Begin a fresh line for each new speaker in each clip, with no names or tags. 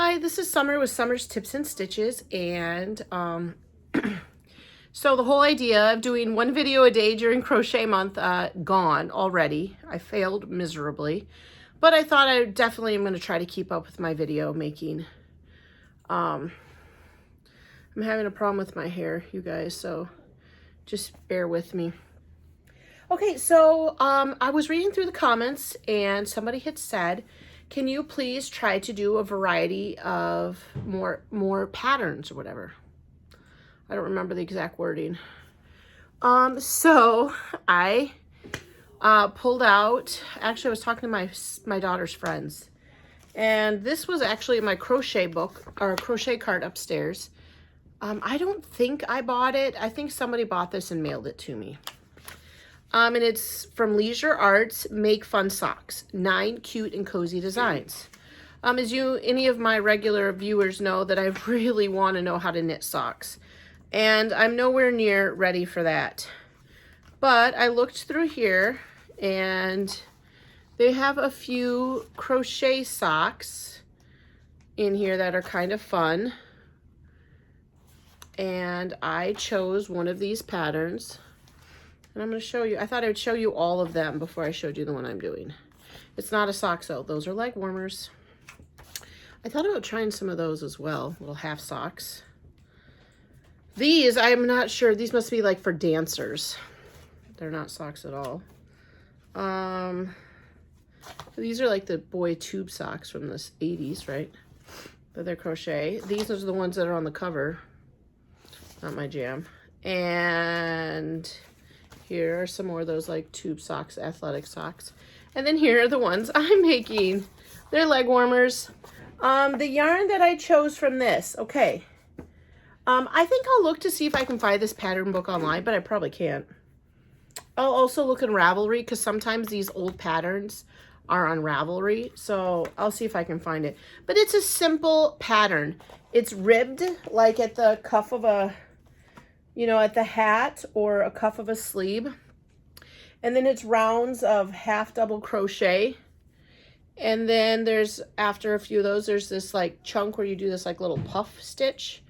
Hi, this is Summer with Summer's Tips and Stitches, and so the whole idea of doing one video a day during Crochet Month gone already. I failed miserably, but I thought I definitely am going to try to keep up with my video making. I'm having a problem with my hair, you guys, so just bear with me. Okay, so I was reading through the comments and somebody had said, can you please try to do a variety of more patterns or whatever? I don't remember the exact wording. So I pulled out, actually I was talking to my daughter's friends, and this was actually my crochet book, or crochet card upstairs. I don't think I bought it. I think somebody bought this and mailed it to me. And it's from Leisure Arts, Make Fun Socks, 9 cute and cozy designs. As any of my regular viewers know, that I really want to know how to knit socks. And I'm nowhere near ready for that. But I looked through here and they have a few crochet socks in here that are kind of fun. And I chose one of these patterns. And I'm going to show you, I thought I would show you all of them before I showed you the one I'm doing. It's not a sock though, those are leg warmers. I thought about trying some of those as well, little half socks. These, I'm not sure, these must be like for dancers. They're not socks at all. These are like the boy tube socks from the 80s, right? But they're crochet. These are the ones that are on the cover. Not my jam. And here are some more of those like tube socks, athletic socks. And then here are the ones I'm making. They're leg warmers. The yarn that I chose from this, okay. I think I'll look to see if I can find this pattern book online, but I probably can't. I'll also look in Ravelry because sometimes these old patterns are on Ravelry. So I'll see if I can find it. But it's a simple pattern. It's ribbed like at the cuff of a, you know, at the hat or a cuff of a sleeve. And then it's rounds of half double crochet. And then there's, after a few of those, there's this like chunk where you do this like little puff stitch.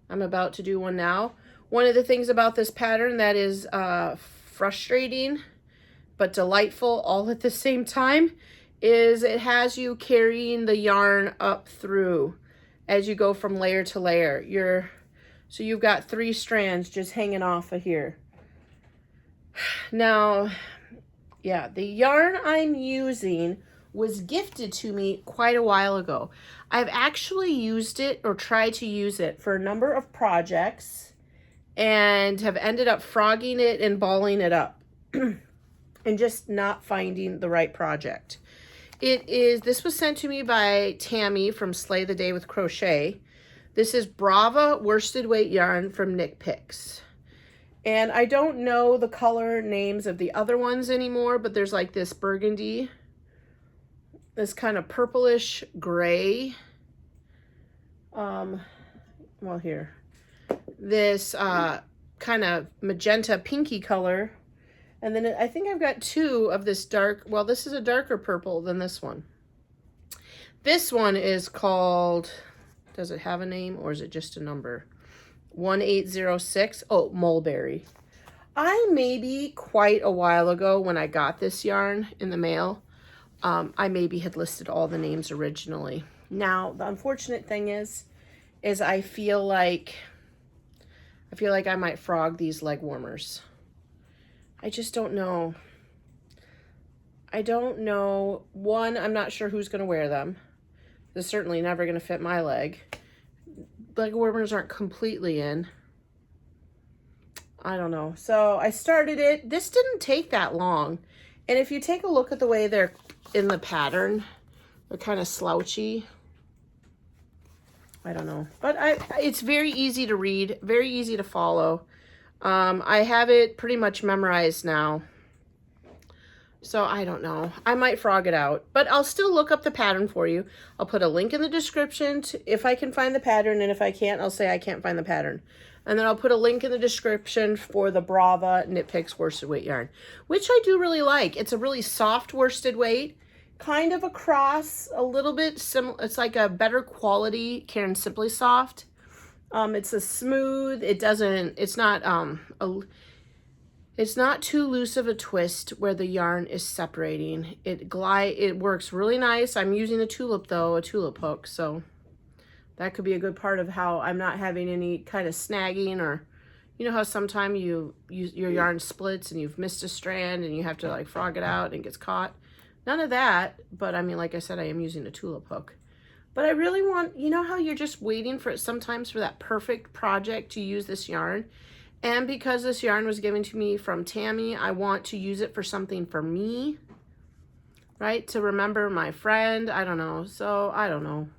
I'm about to do one now. One of the things about this pattern that is frustrating but delightful all at the same time is it has you carrying the yarn up through as you go from layer to layer. So you've got 3 strands just hanging off of here. Now, yeah, the yarn I'm using was gifted to me quite a while ago. I've actually used it or tried to use it for a number of projects and have ended up frogging it and balling it up and just not finding the right project. This was sent to me by Tammy from Slay the Day with Crochet. This is Brava worsted weight yarn from Knit Picks. And I don't know the color names of the other ones anymore, but there's like this burgundy, this kind of purplish gray, well here, this kind of magenta pinky color. And then I think I've got 2 of this dark, well, this is a darker purple than this one. This one is called, does it have a name or is it just a number? 1806. Oh, mulberry. I maybe quite a while ago when I got this yarn in the mail, I maybe had listed all the names originally. Now, the unfortunate thing is I feel like I might frog these leg warmers. I just don't know. I don't know. One, I'm not sure who's going to wear them. They're certainly never going to fit my leg. Leg warmers aren't completely in. I don't know. So I started it. This didn't take that long. And if you take a look at the way they're in the pattern, they're kind of slouchy. I don't know. But it's very easy to read, very easy to follow. I have it pretty much memorized now. So I don't know. I might frog it out, but I'll still look up the pattern for you. I'll put a link in the description if I can find the pattern, and if I can't, I'll say I can't find the pattern. And then I'll put a link in the description for the Brava Knit Picks worsted weight yarn, which I do really like. It's a really soft worsted weight, kind of a cross, a little bit similar. It's like a better quality Caron Simply Soft. It's a smooth, it's not too loose of a twist where the yarn is separating. It works really nice. I'm using a tulip though, a tulip hook, so that could be a good part of how I'm not having any kind of snagging, or you know how sometimes your yarn splits and you've missed a strand and you have to like frog it out and it gets caught. None of that, but I mean, like I said, I am using a tulip hook. But I really want, you know how you're just waiting for it sometimes for that perfect project to use this yarn? And because this yarn was given to me from Tammy, I want to use it for something for me, right? To remember my friend, I don't know. So, I don't know.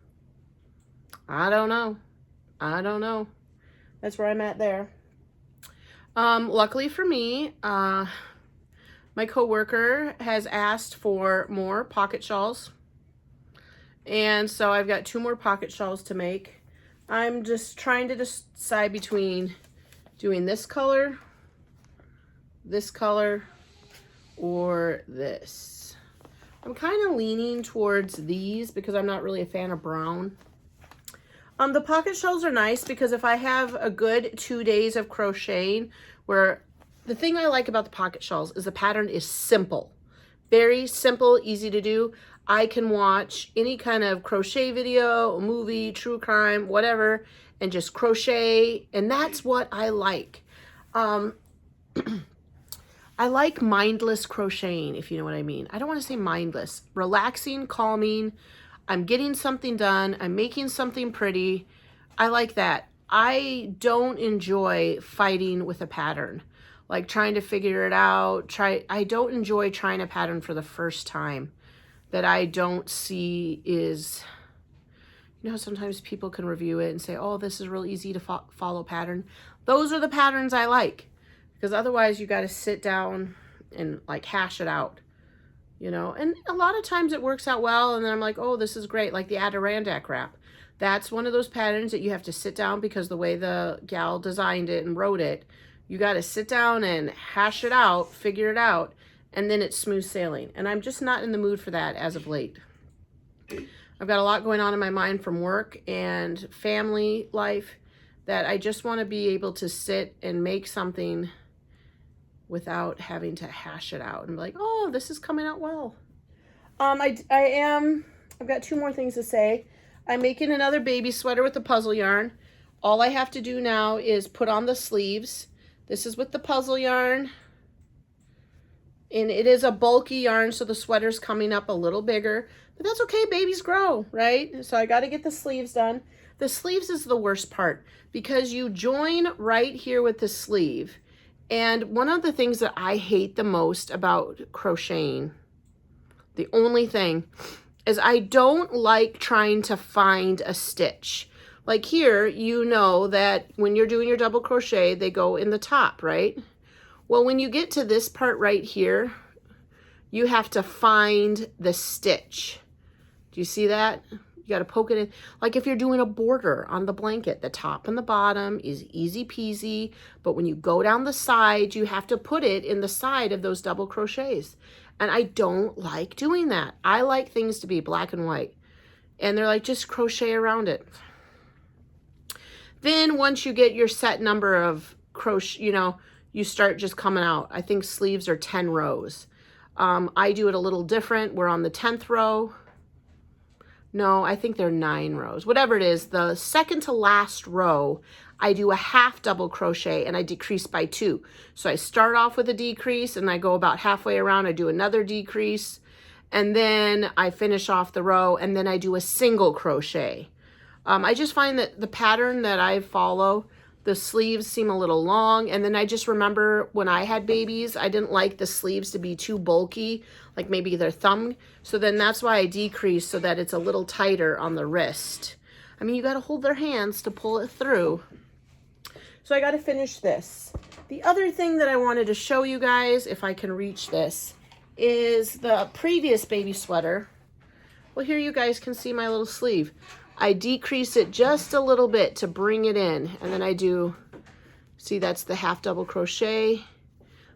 That's where I'm at there. Luckily for me, my coworker has asked for more pocket shawls. And so I've got 2 more pocket shawls to make. I'm just trying to decide between doing this color, or this. I'm kind of leaning towards these because I'm not really a fan of brown. The pocket shawls are nice because if I have a good 2 days of crocheting, where the thing I like about the pocket shawls is the pattern is simple. Very simple, easy to do. I can watch any kind of crochet video, movie, true crime, whatever, and just crochet, and that's what I like. I like mindless crocheting, if you know what I mean. I don't want to say mindless. Relaxing, calming. I'm getting something done. I'm making something pretty. I like that. I don't enjoy fighting with a pattern, like trying to figure it out. I don't enjoy trying a pattern for the first time that I don't see is, you know, sometimes people can review it and say, oh, this is real easy to follow pattern. Those are the patterns I like, because otherwise you got to sit down and like hash it out, you know, and a lot of times it works out well. And then I'm like, oh, this is great. Like the Adirondack wrap. That's one of those patterns that you have to sit down because the way the gal designed it and wrote it, you got to sit down and hash it out, figure it out, and then it's smooth sailing. And I'm just not in the mood for that as of late. I've got a lot going on in my mind from work and family life that I just want to be able to sit and make something without having to hash it out and be like, oh, this is coming out well. I've got 2 more things to say. I'm making another baby sweater with the puzzle yarn. All I have to do now is put on the sleeves. This is with the puzzle yarn. And it is a bulky yarn, so the sweater's coming up a little bigger. But that's okay, babies grow, right? So I got to get the sleeves done. The sleeves is the worst part because you join right here with the sleeve. And one of the things that I hate the most about crocheting, the only thing, is I don't like trying to find a stitch. Like here, you know that when you're doing your double crochet, they go in the top, right? Well, when you get to this part right here, you have to find the stitch. Do you see that? You got to poke it in. Like if you're doing a border on the blanket, the top and the bottom is easy peasy. But when you go down the side, you have to put it in the side of those double crochets. And I don't like doing that. I like things to be black and white. And they're like, just crochet around it. Then once you get your set number of crochet, you know, you start just coming out. I think sleeves are 10 rows. I do it a little different. We're on the 10th row. No, I think they're 9 rows. Whatever it is, the second to last row, I do a half double crochet and I decrease by 2. So I start off with a decrease and I go about halfway around. I do another decrease and then I finish off the row and then I do a single crochet. I just find that the pattern that I follow, the sleeves seem a little long, and then I just remember when I had babies, I didn't like the sleeves to be too bulky, like maybe their thumb. So then that's why I decrease so that it's a little tighter on the wrist. I mean, you got to hold their hands to pull it through. So I got to finish this. The other thing that I wanted to show you guys, if I can reach this, is the previous baby sweater. Well, here you guys can see my little sleeve. I decrease it just a little bit to bring it in, and then I do, see, that's the half double crochet.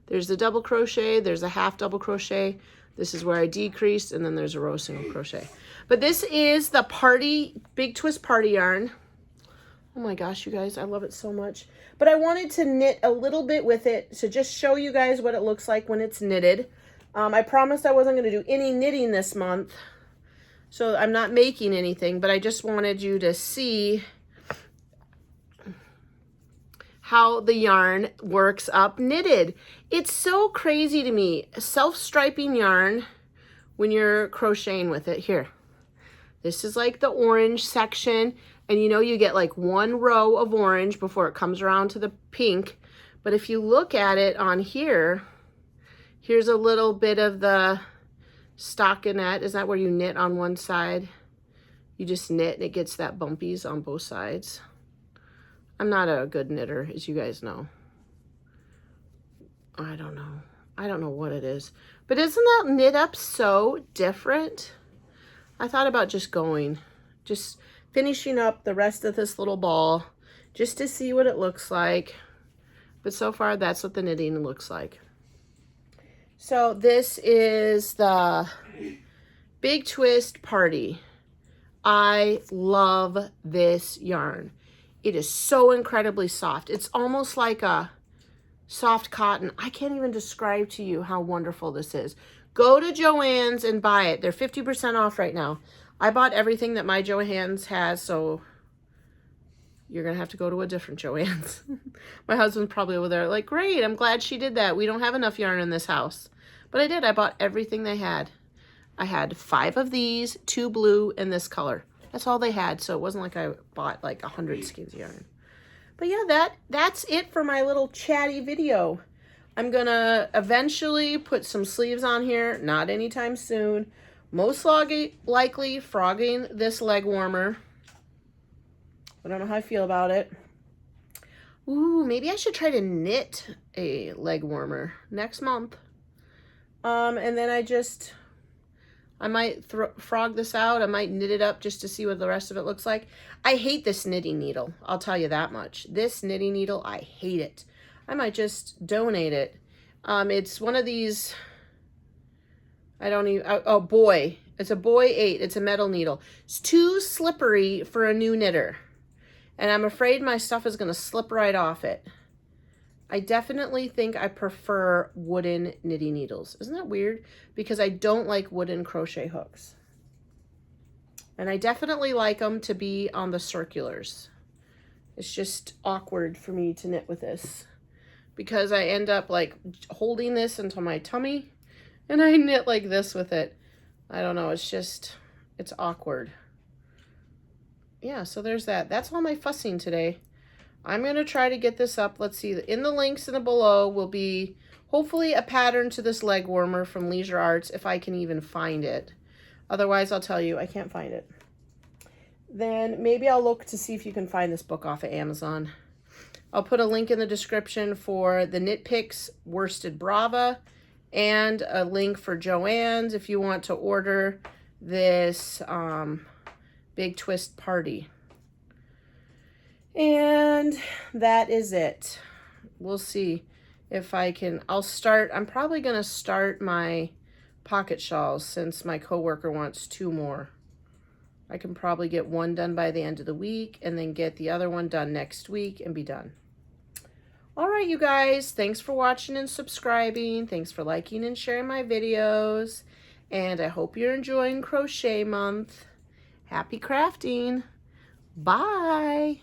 There's the double crochet, there's a half double crochet. This is where I decreased, and then there's a row single crochet. But this is the Big Twist Party yarn. Oh my gosh, you guys, I love it so much. But I wanted to knit a little bit with it to just show you guys what it looks like when it's knitted. I promised I wasn't going to do any knitting this month, so I'm not making anything, but I just wanted you to see how the yarn works up knitted. It's so crazy to me. Self-striping yarn when you're crocheting with it. Here, this is like the orange section, and you know you get like one row of orange before it comes around to the pink. But if you look at it on here, here's a little bit of the stockinette. Is that where you knit on one side? You just knit and it gets that bumpies on both sides. I'm not a good knitter, as you guys know. I don't know. I don't know what it is. But isn't that knit up so different? I thought about just finishing up the rest of this little ball just to see what it looks like. But so far, that's what the knitting looks like. So this is the Big Twist Party. I love this yarn. It is so incredibly soft. It's almost like a soft cotton. I can't even describe to you how wonderful this is. Go to Joann's and buy it. They're 50% off right now. I bought everything that my Joann's has, so you're going to have to go to a different Joann's. My husband's probably over there like, great, I'm glad she did that. We don't have enough yarn in this house. But I did. I bought everything they had. I had 5 of these, 2 blue, and this color. That's all they had, so it wasn't like I bought like 100 skeins of yarn. But yeah, that's it for my little chatty video. I'm gonna eventually put some sleeves on here, not anytime soon. Most likely frogging this leg warmer. I don't know how I feel about it. Ooh, maybe I should try to knit a leg warmer next month. And then I might frog this out. I might knit it up just to see what the rest of it looks like. I hate this knitting needle. I'll tell you that much. This knitting needle, I hate it. I might just donate it. It's one of these, oh boy. It's a Boy 8. It's a metal needle. It's too slippery for a new knitter. And I'm afraid my stuff is going to slip right off it. I definitely think I prefer wooden knitting needles. Isn't that weird? Because I don't like wooden crochet hooks. And I definitely like them to be on the circulars. It's just awkward for me to knit with this. Because I end up like holding this into my tummy. And I knit like this with it. I don't know. It's awkward. Yeah, so there's that. That's all my fussing today. I'm going to try to get this up. Let's see. In the links in the below will be hopefully a pattern to this leg warmer from Leisure Arts, if I can even find it. Otherwise, I'll tell you, I can't find it. Then maybe I'll look to see if you can find this book off of Amazon. I'll put a link in the description for the Knit Picks Worsted Brava and a link for Joann's if you want to order this Big Twist Party. And that is it. We'll see if I can. I'm probably going to start my pocket shawls since my coworker wants 2 more. I can probably get 1 done by the end of the week and then get the other one done next week and be done. All right, you guys. Thanks for watching and subscribing. Thanks for liking and sharing my videos. And I hope you're enjoying Crochet Month. Happy crafting. Bye.